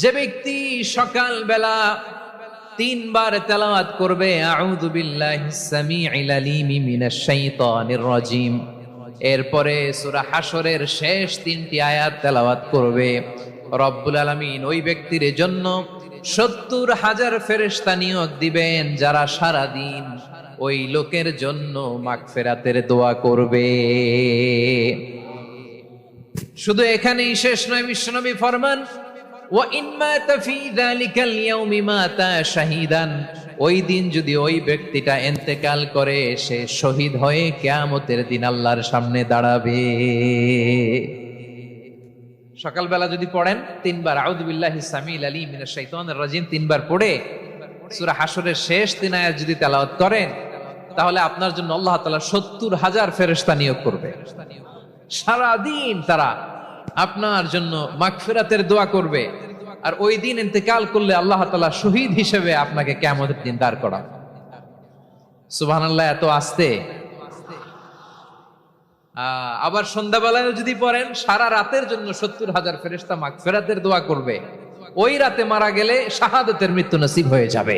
যে ব্যক্তি সকাল বেলা তিনবার তেলাওয়াত করবে আউযু বিল্লাহিস সামিউল আলিম মিনাশ শাইতানির রাজিম, এরপরে সূরা হাশরের শেষ তিনটি আয়াত তেলাওয়াত করবে, রব্বুল আলামিন ওই ব্যক্তির জন্য ৭০,০০০ ফেরেশতা নিয়োগ দিবেন যারা সারা দিন ওই লোকের জন্য মাগফিরাতের দোয়া করবে। শুধু এখানেই শেষ নয়, বিশ্বনবী ফরমান ওয়া ইন মাতা ফি যালিকাল ইয়াউমি মাতা শাহীদান, ওই দিন যদি ওই ব্যক্তিটা ইন্তেকাল করে সে শহীদ হয়ে কিয়ামতের দিন আল্লাহর সামনে দাঁড়াবে। সকালবেলা যদি পড়েন তিনবার আউযু বিল্লাহিস সামিউল আলিম মিনাশ শাইতানির রাজিম তিনবার পড়ে সূরা হাশরের শেষ তিন আয়াত যদি তেলাওয়াত করেন, তাহলে আপনার জন্য আল্লাহ তাআলা ৭০,০০০ ফেরেশতা নিয়োগ করবে। সারা দিন তারা আপনার জন্য মাগফিরাতের দোয়া করবে, আর ওই দিন ইন্তেকাল করলে আল্লাহ তাআলা শহীদ হিসেবে আপনাকে কিয়ামতের দিন দাঁড় করাবে। সুবহানাল্লাহ, এত আস্তে। আবার সন্ধ্যাবেলায় যদি পড়েন সারা রাতের জন্য ৭০,০০০ ফেরেশতা মাগফিরাতের দোয়া করবে। ওই রাতে মারা গেলে শাহাদাতের মৃত্যু নসিব হয়ে যাবে।